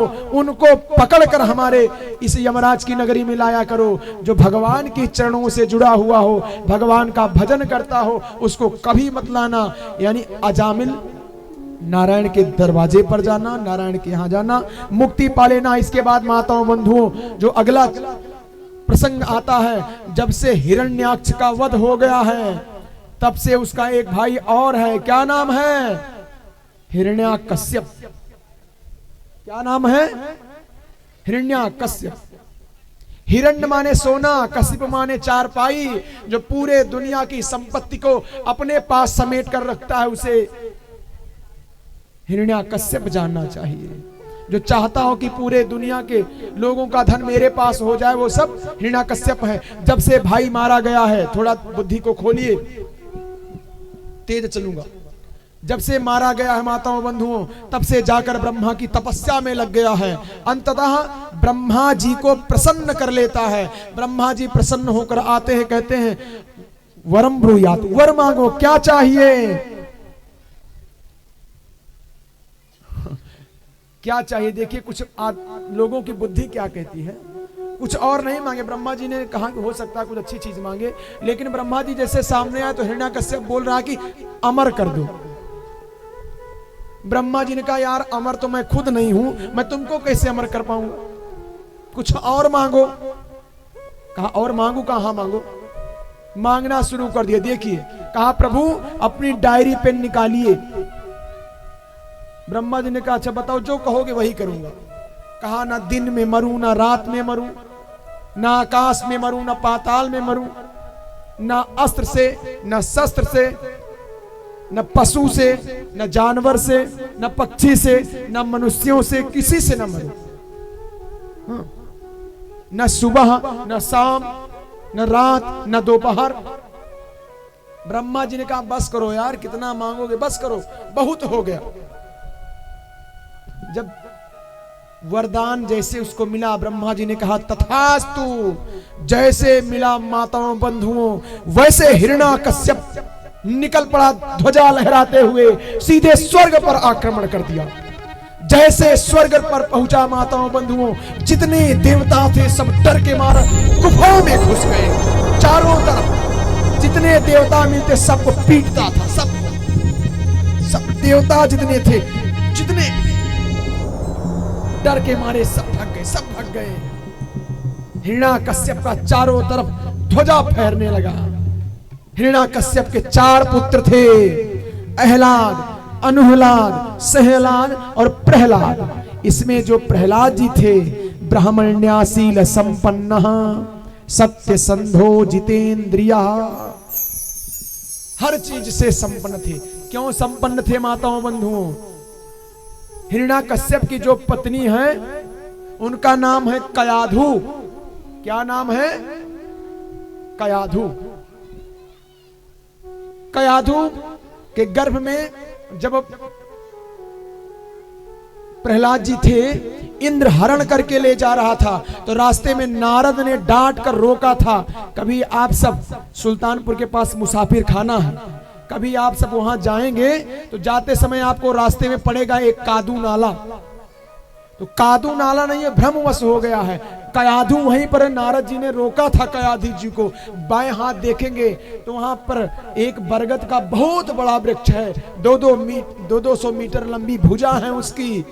उनको पकड़कर हमारे इस यमराज की नगरी में लाया करो। जो भगवान के चरणों से जुड़ा हुआ हो, भगवान का भजन करता हो, उसको कभी मत लाना। यानी अजामिल नारायण के दरवाजे पर जाना, नारायण के यहाँ जाना, मुक्ति पा लेना। इसके बाद माताओं बंधुओं, जो अगला प्रसंग आता है, जब से हिरण्याक्ष का वध हो गया है, तब से उसका एक भाई और है। क्या नाम है? हिरण्याकश्यप। क्या नाम है? हिरण्याकश्यप। हिरण्य माने सोना, कश्यप माने चारपाई। जो पूरे दुनिया की संपत्ति को अपने पास समेट कर रखता है, उसे हिरण्याकश्यप जानना चाहिए। जो चाहता हो कि पूरे दुनिया के लोगों का धन मेरे पास हो जाए, वो सब हिरण्याकश्यप है। जब से भाई मारा गया है, थोड़ा बुद्धि को खोलिए, तेज चलूंगा। जब से मारा गया है माताओं बंधुओं, तब से जाकर ब्रह्मा की तपस्या में लग गया है। अंततः ब्रह्मा जी को प्रसन्न कर लेता है। ब्रह्मा जी प्रसन्न होकर आते हैं, कहते हैं वरम ब्रूयात, वर मांगो, क्या चाहिए? क्या चाहिए? देखिए कुछ लोगों की बुद्धि क्या कहती है, कुछ और नहीं मांगे। ब्रह्मा जी ने कहा कि हो सकता है कुछ अच्छी चीज मांगे, लेकिन ब्रह्मा जी जैसे सामने आए तो हिरण्याकश्यप बोल रहा कि अमर कर दो। ब्रह्मा जी ने कहा यार अमर तो मैं खुद नहीं हूं, मैं तुमको कैसे अमर कर पाऊंगा, कुछ और मांगो। कहा और मांगू? कहा हाँ मांगो। मांगना शुरू कर दिया। देखिए कहा प्रभु अपनी डायरी पेन निकालिए। ब्रह्मा जी ने कहा अच्छा बताओ, जो कहोगे वही करूंगा। कहा ना दिन में मरूं, ना रात में मरूं, ना आकाश में मरूं, ना पाताल में मरूं, ना अस्त्र से, ना शस्त्र से, न पशु से, न जानवर से, न पक्षी से, न मनुष्यों से, किसी से न मरूं। न सुबह, न शाम, न रात, न दोपहर। ब्रह्मा जी ने कहा बस करो यार, कितना मांगोगे, बस करो, बहुत हो गया। जब वरदान जैसे उसको मिला, ब्रह्मा जी ने कहा तथास्तु। जैसे मिला माताओं बंधुओं, वैसे हिरण्याकश्यप निकल पड़ा ध्वजा लहराते हुए, सीधे स्वर्ग पर आक्रमण कर दिया। जैसे स्वर्ग पर पहुंचा माताओं बंधुओं, जितने देवता थे सब डर के मारे गुफाओं में घुस गए। चारों तरफ जितने देवता मिलते सबको पीटता था, सब देवता जितने थे, जितने डर के मारे सब भाग गए। हिरण्याकश्यप का चारों तरफ ध्वजा फहरने लगा। हिरण्याकश्यप के 4 पुत्र थे, अहलाद, अनुहलाद, सहलाद और प्रहलाद। इसमें जो प्रहलाद जी थे, ब्राह्मण्याशील संपन्न, सत्य संधो जितेंद्रिय, हर चीज से संपन्न थे। क्यों संपन्न थे माताओं बंधुओं? हिरण्याकश्यप की जो पत्नी है, उनका नाम है कयाधु। क्या नाम है? कयाधु। कयाधु के गर्भ में जब प्रहलाद जी थे, इंद्र हरण करके ले जा रहा था, तो रास्ते में नारद ने डांट कर रोका था। कभी आप सब सुल्तानपुर के पास मुसाफिर खाना है, कभी आप सब वहां जाएंगे तो जाते समय आपको रास्ते में पड़ेगा एक कादू नाला। तो कादू नाला नहीं है, भ्रमवश हो गया है। कयाधु वहीं पर नारद जी ने रोका था कयाधु जी को। बाएं हाथ देखेंगे तो वहां पर एक बरगद का बहुत बड़ा वृक्ष है, 200 मीटर लंबी भुजा है उसकी।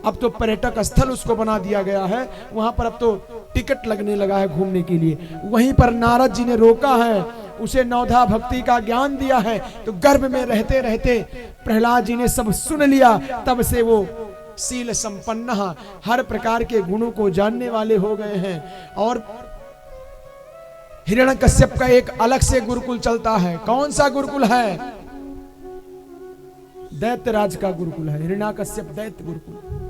अब तो पर्यटक स्थल उसको बना दिया गया है, वहां पर अब तो टिकट लगने लगा है घूमने के लिए। वहीं पर नारद जी ने रोका है, उसे नवधा भक्ति का ज्ञान दिया है। तो गर्भ में रहते रहते प्रहलाद जी ने सब सुन लिया। तब से वो शील संपन्न, हर प्रकार के गुणों को जानने वाले हो गए हैं। और हिरण्यकश्यप का एक अलग से गुरुकुल चलता है। कौन सा गुरुकुल है? दैत्यराज का गुरुकुल है, हिरण्यकश्यप दैत्य गुरुकुल।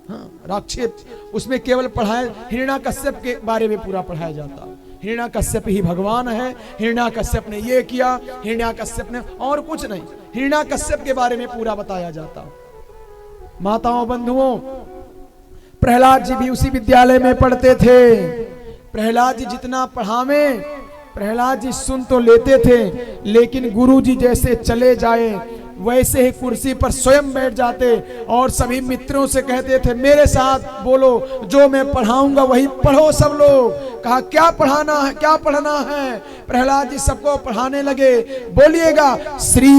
हाँ, राक्षस उसमें केवल पढ़ाया, हिरण्यकश्यप के बारे में पूरा पढ़ाया जाता। हिरण्यकश्यप ही भगवान है, हिरण्यकश्यप ने ये किया, हिरण्यकश्यप ने, और कुछ नहीं, हिरण्यकश्यप के बारे में पूरा बताया जाता। माताओं बंधुओं, प्रहलाद जी भी उसी विद्यालय में पढ़ते थे। प्रहलाद जी जितना पढ़ावे, प्रहलाद जी सुन तो लेते थे, लेकिन गुरु जी जैसे चले जाए वैसे ही कुर्सी पर स्वयं बैठ जाते और सभी मित्रों से कहते थे मेरे साथ बोलो, जो मैं पढ़ाऊंगा वही पढ़ो सब लोग। कहा क्या पढ़ाना है, क्या पढ़ना है? प्रहलाद जी सबको पढ़ाने लगे। बोलिएगा श्री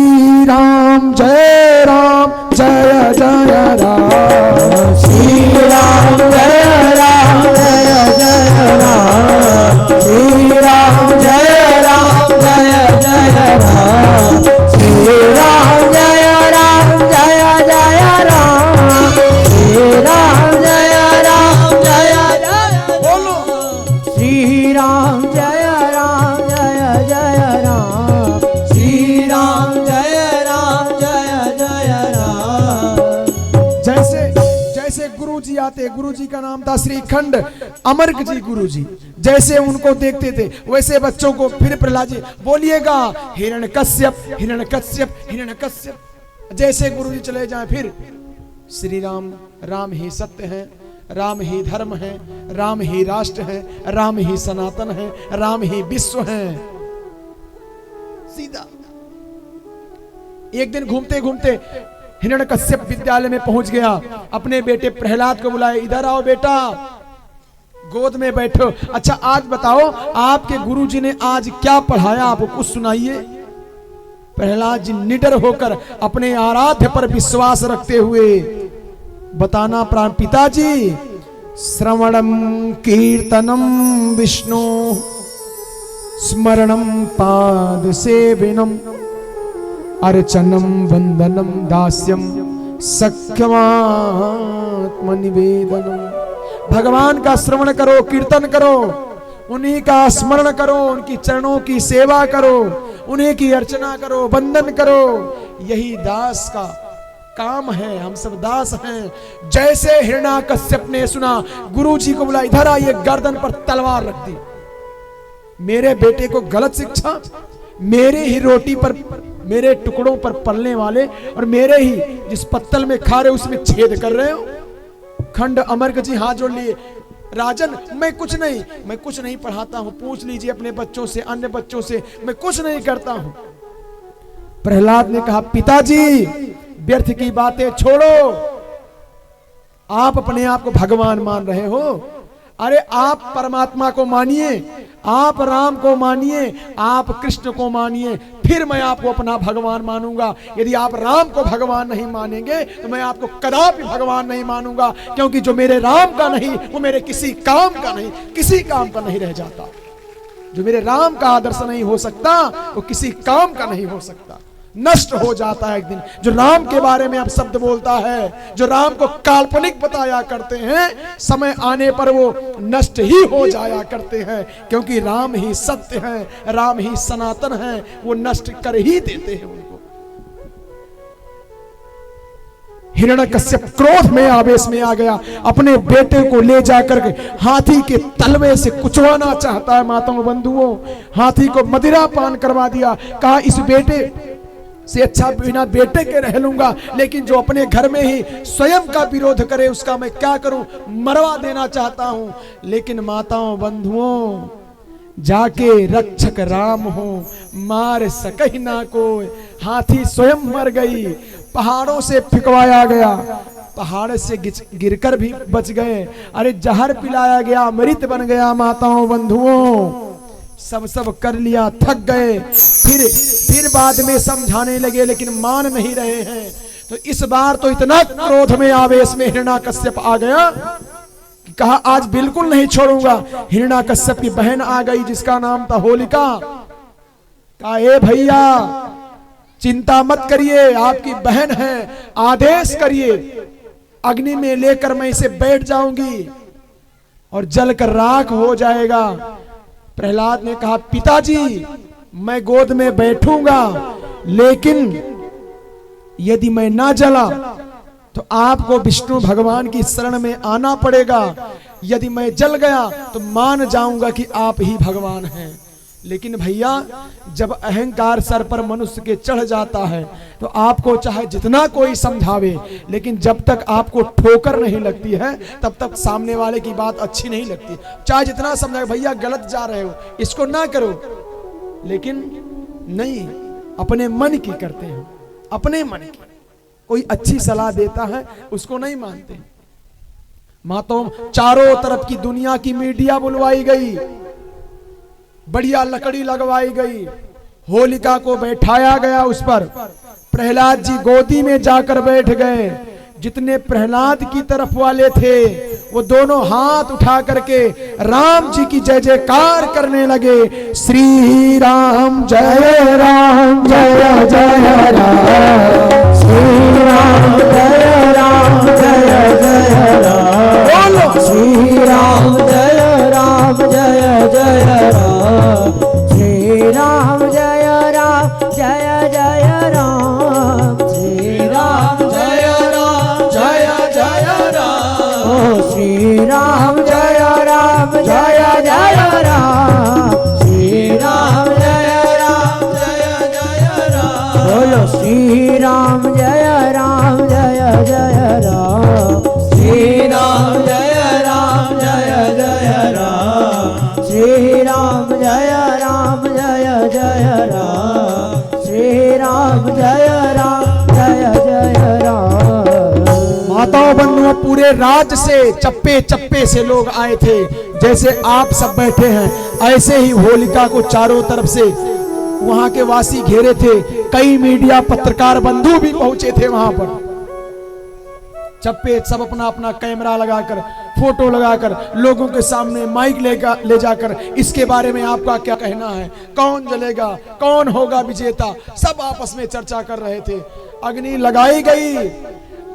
राम जय राम जय जय राम, श्री राम जय राम जय जय राम, श्री राम जय राम जय जय राम, श्री राम जय राम जय जय राम, श्री राम जय राम जय जय, बोलो श्री राम जय राम जय जय राम, श्री राम जय राम जय जय राम। जैसे जैसे गुरु जी आते, गुरु जी का नाम था श्रीखंड अमर्क जी गुरु जी, जैसे उनको देखते थे वैसे बच्चों को फिर प्रहलाद जी बोलिएगा हिरण्यकश्यप हिरण्यकश्यप हिरण्यकश्यप। जैसे गुरु जी चले जाएं फिर श्री राम, राम ही सत्य है, राम ही धर्म है, राम ही राष्ट्र है, राम ही सनातन है, राम ही विश्व है। सीधा एक दिन घूमते घूमते हिरण्यकश्यप विद्यालय में पहुंच गया। अपने बेटे प्रहलाद को बुलाया, इधर आओ बेटा, गोद में बैठो। अच्छा आज बताओ आपके गुरुजी ने आज क्या पढ़ाया, आपको कुछ सुनाइए। प्रहलाद जी निडर होकर अपने आराध्य पर विश्वास रखते हुए बताना प्राण, पिताजी श्रवणम कीर्तनम विष्णु स्मरणम पाद सेविनम अर्चनम वंदनम दास्यम सख्यमात्म निवेदनम। भगवान का श्रवण करो, कीर्तन करो, उन्हीं का स्मरण करो, उनकी चरणों की सेवा करो, उन्हीं की अर्चना करो, वंदन करो, यही दास का काम है। हम सब दास हैं। जैसे हिरण्याकश्यप ने सुना, गुरुजी को बुला, इधर आइए, गर्दन पर तलवार रख दी। मेरे बेटे को गलत शिक्षा, मेरे ही रोटी पर, मेरे टुकड़ों पर पलने वाले और मेरे ही जिस पत्तल में खा रहे उसमें छेद कर रहे हो। खंड अमर्क जी हाथ जोड़ लिए, राजन मैं कुछ नहीं पढ़ाता हूं, पूछ लीजिए अपने बच्चों से, अन्य बच्चों से, मैं कुछ नहीं करता हूं। प्रहलाद ने कहा पिताजी व्यर्थ की बातें छोड़ो, आप अपने आप को भगवान मान रहे हो। अरे आप परमात्मा को मानिए, आप राम को मानिए, आप कृष्ण को मानिए, फिर मैं आपको अपना भगवान मानूंगा। यदि आप राम को भगवान नहीं मानेंगे तो मैं आपको कदापि भगवान नहीं मानूंगा, क्योंकि जो मेरे राम का नहीं वो मेरे किसी काम का नहीं, किसी काम का नहीं रह जाता। जो मेरे राम का आदर्श नहीं हो सकता वो किसी काम का नहीं हो सकता, नष्ट हो जाता है एक दिन। जो राम के बारे में अब शब्द बोलता है, जो राम को काल्पनिक बताया करते हैं, समय आने पर वो नष्ट ही हो जाया करते हैं, क्योंकि राम ही सत्य है, राम ही सनातन है, वो नष्ट कर ही देते हैं उनको। हिरण्यकश्यप क्रोध में, आवेश में आ गया, अपने बेटे को ले जाकर हाथी के तलवे से कुचवाना चाहता है। माताओं बंधुओं, हाथी को मदिरा पान करवा दिया। कहा इस बेटे से अच्छा बिना बेटे के रह लूंगा, लेकिन जो अपने घर में ही स्वयं का विरोध करे उसका मैं क्या करूं, मरवा देना चाहता हूं। लेकिन माताओं बंधुओं, जाके रक्षक राम हो, मार सकही ना कोई। हाथी स्वयं मर गई, पहाड़ों से फिकवाया गया, पहाड़ से गिरकर भी बच गए। अरे जहर पिलाया गया, अमृत बन गया। माताओं बंधुओं, सब कर लिया, थक गए, फिर बाद में समझाने लगे, लेकिन मान नहीं रहे हैं। तो इस बार तो इतना क्रोध में, आवेश में हिरण्याकश्यप आ गया कि कहा आज बिल्कुल नहीं छोड़ूंगा। हिरण्याकश्यप की बहन आ गई जिसका नाम था होलिका। कहा ए भैया चिंता मत करिए, आपकी बहन है, आदेश करिए, अग्नि में लेकर मैं इसे बैठ जाऊंगी और जलकर राख हो जाएगा। प्रहलाद ने कहा पिताजी मैं गोद में बैठूंगा, लेकिन यदि मैं ना जला तो आपको विष्णु भगवान की शरण में आना पड़ेगा। यदि मैं जल गया तो मान जाऊंगा कि आप ही भगवान हैं। लेकिन भैया जब अहंकार सर पर मनुष्य के चढ़ जाता है तो आपको चाहे जितना कोई समझावे, लेकिन जब तक आपको ठोकर नहीं लगती है तब तक सामने वाले की बात अच्छी नहीं लगती। चाहे जितना समझाए भैया गलत जा रहे हो, इसको ना करो, लेकिन नहीं, अपने मन की करते हैं। अपने मन की। कोई अच्छी सलाह देता है उसको नहीं मानते। मातों, चारों तरफ की दुनिया की मीडिया बुलवाई गई, बढ़िया लकड़ी लगवाई गई, होलिका को बैठाया गया उस पर, प्रहलाद जी गोदी में जाकर बैठ गए। जितने प्रहलाद की तरफ वाले थे वो दोनों हाथ उठा करके राम जी की जय जयकार करने लगे। श्री राम जय राम जय जय राम, श्री राम जय राम जय जय राम, बोलो श्री राम जय राम जय जय राम, श्री राम जय राम जय जय राम, श्री राम जय राम जय जय राम, श्री राम जय राम जय जय राम, श्री राम जय राम जय जय राम, बोलो श्री राम जय राम जय जय राम, श्री राम जय राम जय जय राम, श्री राम जय राम जय जय राम, श्री राम जय राम जय जय राम। माताओं बंधुओं, पूरे राज्य से चप्पे चप्पे से लोग आए थे। जैसे आप सब बैठे हैं ऐसे ही होलिका को चारों तरफ से वहां के वासी घेरे थे। कई मीडिया पत्रकार बंधु भी पहुंचे थे वहां पर। चप्पे सब अपना अपना कैमरा लगाकर, फोटो लगाकर लोगों के सामने माइक ले जाकर इसके बारे में आपका क्या कहना है, कौन जलेगा, कौन होगा विजेता, सब आपस में चर्चा कर रहे थे। अग्नि लगाई गई,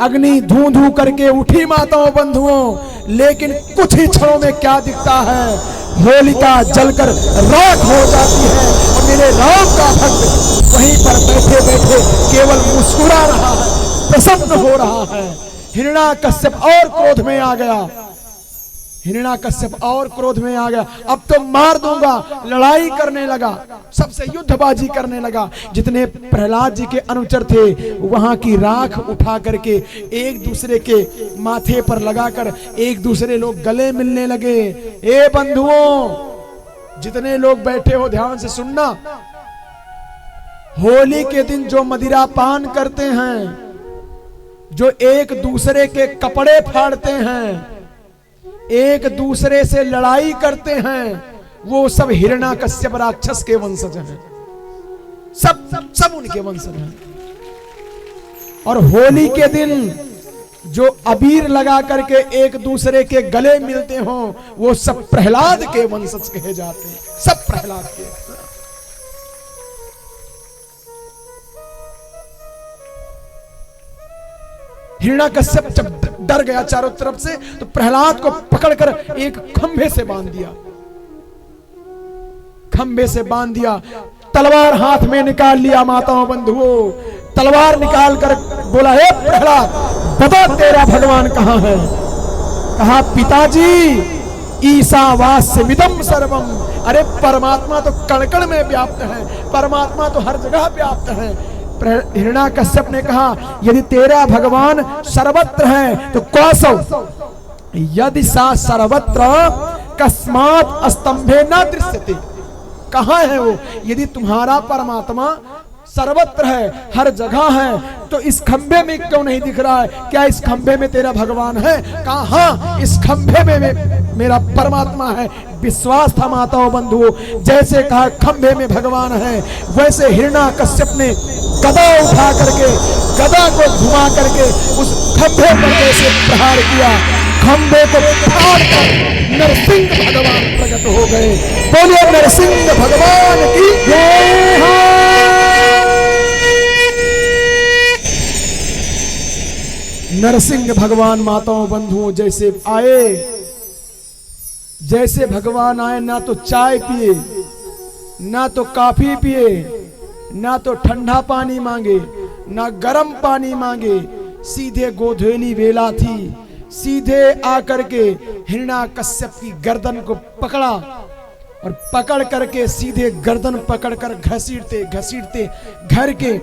अग्नि धू धू करके उठी माताओं बंधुओं, लेकिन कुछ ही क्षणों में क्या दिखता है, होलिका जलकर राख हो जाती है और मेरे राम का भक्त वहीं पर बैठे बैठे केवल मुस्कुरा रहा है, प्रसन्न हो रहा है। हिरण्याकश्यप और क्रोध में आ गया, हिरण्याकश्यप और क्रोध में आ गया। अब तो मार दूंगा, लड़ाई करने लगा, सबसे युद्धबाजी करने लगा। जितने प्रहलाद जी के अनुचर थे वहां की राख उठा करके एक दूसरे के माथे पर लगाकर एक दूसरे लोग गले मिलने लगे। ए बंधुओं, जितने लोग बैठे हो ध्यान से सुनना, होली के दिन जो मदिरा पान करते हैं, जो एक दूसरे के कपड़े फाड़ते हैं, एक दूसरे से लड़ाई करते हैं, वो सब हिरण्याकश्यप राक्षस के वंशज हैं। सब उनके वंशज हैं। और होली के दिन जो अबीर लगा करके एक दूसरे के गले मिलते हो, वो सब प्रहलाद के वंशज कहे जाते हैं, सब प्रहलाद के। हिरण्याकश्यप जब डर गया चारों तरफ से, तो प्रहलाद को पकड़कर एक खंभे से बांध दिया, खंभे से बांध दिया। तलवार हाथ में निकाल लिया माताओं बंधुओं, तलवार निकाल कर बोला, हे प्रहलाद, बता तेरा भगवान कहां है। कहा, पिताजी ईशावास्यमिदं सर्वम। अरे परमात्मा तो कण कण में व्याप्त है, परमात्मा तो हर जगह व्याप्त है। हिरण्याकश्यप ने कहा, यदि तेरा भगवान सर्वत्र है तो कौसव, यदि सा सर्वत्र कस्मात् स्तंभे न दृश्यते। कहां है वो? यदि तुम्हारा परमात्मा सर्वत्र है, हर जगह है, तो इस खंभे में क्यों नहीं दिख रहा है? क्या इस खंभे में तेरा भगवान है? कहा, हाँ, इस खंभे में मेरा परमात्मा है। विश्वास था माताओं बंधुओं, जैसे कहा खंभे में भगवान है, वैसे हिरण्याकश्यप ने गदा उठा करके, गदा को घुमा करके उस खंभे पर जैसे प्रहार किया, खंभे को फाड़ कर नरसिंह भगवान प्रकट हो गए। बोलिए नरसिंह भगवान की जय। नरसिंह भगवान माताओं बंधुओं जैसे आए, जैसे भगवान आए, ना तो चाय पिए, ना तो कॉफी पिए, ना तो ठंडा पानी मांगे, ना गर्म पानी मांगे, सीधे गोधेली वेला थी, सीधे आकर के हिरण्याकश्यप की गर्दन को पकड़ा और पकड़ करके सीधे गर्दन पकड़कर घसीटते घसीटते घर के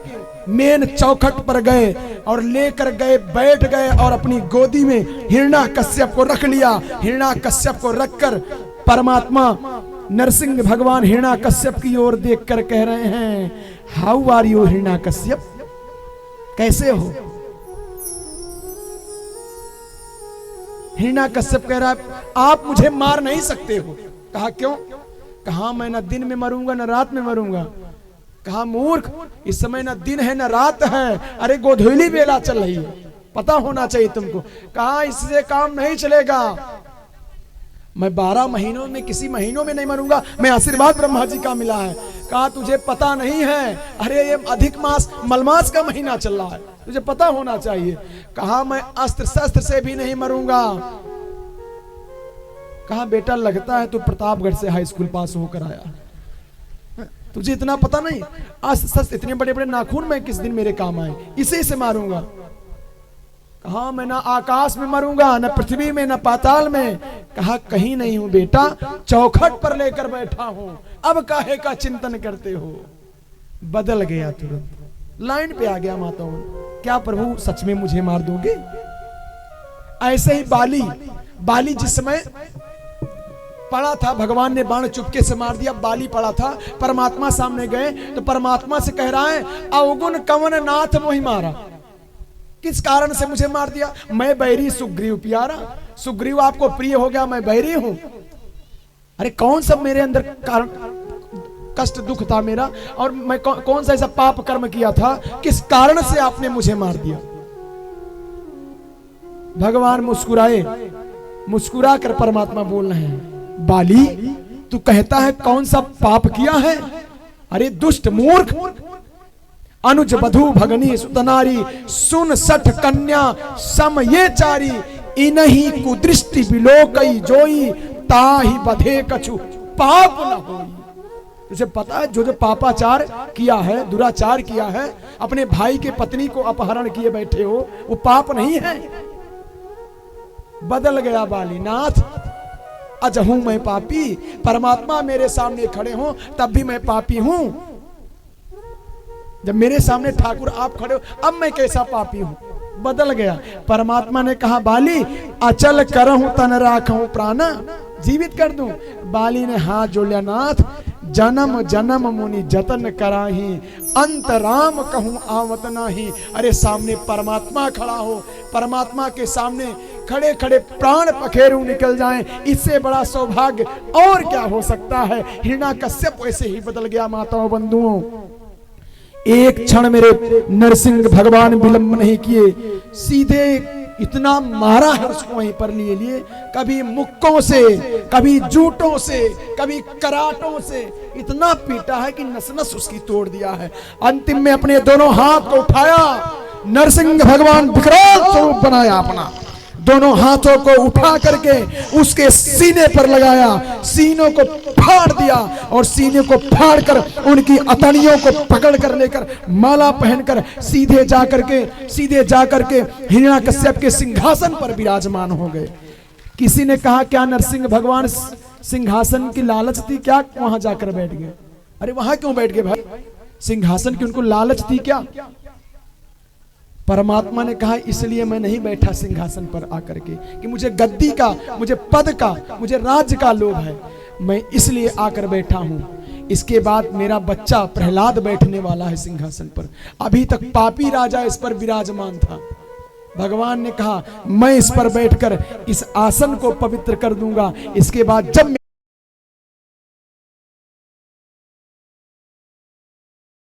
मेन चौखट पर गए और लेकर गए, बैठ गए और अपनी गोदी में हिरण्याकश्यप को रख लिया। हिरण्याकश्यप को रखकर परमात्मा नरसिंह भगवान हिरण्याकश्यप की ओर देखकर कह रहे हैं, हाउ आर यू हिरण्याकश्यप? कैसे हो? हिरण्याकश्यप कह रहा है आप मुझे मार नहीं सकते हो। कहा क्यों? कहा मैं न दिन में मरूंगा न रात में मरूंगा। कहा मूर्ख, इस समय न दिन है न रात है, अरे गोधूली बेला चल रही है, पता होना चाहिए तुमको। कहा इससे काम नहीं चलेगा, मैं 12 महीनों में किसी महीनों में नहीं मरूंगा, मैं आशीर्वाद ब्रह्मा जी का मिला है। कहा तुझे पता नहीं है, अरे ये अधिक मास मलमास का महीना चल रहा है, तुझे पता होना चाहिए। कहा मैं अस्त्र शस्त्र से भी नहीं मरूंगा। कहा बेटा लगता है तू प्रतापगढ़ से हाई स्कूल पास होकर आया, तुझे इतना पता नहीं? अस्त्र शस्त्र इतने बड़े बड़े नाखून मैं किस दिन मेरे काम आए, इसी से मारूंगा। कहा मैं ना आकाश में मरूंगा, न पृथ्वी में, न पाताल में। कहा कहीं नहीं हूं बेटा, चौखट पर लेकर बैठा हूं, अब काहे का चिंतन करते हो। बदल गया तुरंत, लाइन पे आ गया माताओं, क्या प्रभु सच में मुझे मार दोगे? ऐसे ही बाली जिस समय पड़ा था, भगवान ने बाण चुपके से मार दिया, बाली पड़ा था, परमात्मा सामने गए तो परमात्मा से कह रहा है अवगुण कवन नाथ मोहि मारा, किस कारण से मुझे मार दिया? मैं बैरी सुग्रीव प्यारा, सुग्रीव आपको प्रिय हो गया, मैं बैरी हूं। अरे कौन सा मेरे अंदर कारण कष्ट दुख था मेरा, और मैं कौन सा ऐसा पाप कर्म किया था, किस कारण से आपने मुझे मार दिया? भगवान मुस्कुराए, मुस्कुरा कर परमात्मा बोल रहे हैं बाली तू कहता है कौन सा पाप किया है? अरे दुष्ट मूर्ख, अनुज बधु भगनी सुतनारी, सुन सठ कन्या सम ये चारी, इनही कुदृष्टि बिलोकई जोई, ताहि बधे कछु पाप न होई। तुझे पता है जो जो पापाचार किया है, दुराचार किया है, अपने भाई के पत्नी को अपहरण किए बैठे हो, वो पाप नहीं है? बदल गया बाली, नाथ अजहूं मैं पापी, परमात्मा मेरे सामने खड़े हो तब भी मैं पापी हूं। जब मेरे सामने ठाकुर आप खड़े हो, अब मैं कैसा पापी हूं? बदल गया। परमात्मा ने कहा बाली अचल करहूं तन राखूं प्राणा, जीवित कर दूं। बाली ने हाथ जोड़ लिया, नाथ जन्म जन्म मुनि जतन कराही, अंत राम कहूं आवत नाही। अरे सामने परमात्मा खड़ा हो, परमात्मा के सामने खड़े खड़े प्राण पखेरु निकल जाएं, इससे बड़ा सौभाग्य और क्या हो सकता है? हिरण्याकश्यप ऐसे ही बदल गया माताओं बंधुओं। एक क्षण मेरे नरसिंह भगवान विलंब नहीं किए, सीधे इतना मारा है उसको वहीं पर लिए लिए, कभी मुक्कों से, कभी जूटों से, कभी कराटों से, इतना पीटा है कि नस नस उसकी तोड़ दिया है। अंतिम में अपने दोनों हाथ को उठाया, नरसिंह भगवान विकराल स्वरूप बनाया अपना, दोनों हाथों को उठा करके उसके सीने पर लगाया, सीनों को फाड़ दिया और सीने को फाड़ कर उनकी अतड़ियों को पकड़ कर लेकर माला पहनकर सीधे जा करके हिरण्याकश्यप के सिंहासन पर विराजमान हो गए। किसी ने कहा क्या नरसिंह भगवान सिंहासन की लालच थी क्या वहां जाकर बैठ गए? अरे वहां क्यों बैठ गए भाई? सिंहासन की उनको लालच थी क्या? परमात्मा ने कहा इसलिए मैं नहीं बैठा सिंहासन पर आकर के कि मुझे गद्दी का, मुझे पद का, मुझे राज्य का लोभ है, मैं इसलिए आकर बैठा हूं। इसके बाद मेरा बच्चा प्रहलाद बैठने वाला है सिंहासन पर, अभी तक पापी राजा इस पर विराजमान था। भगवान ने कहा मैं इस पर बैठकर इस आसन को पवित्र कर दूंगा, इसके बाद जब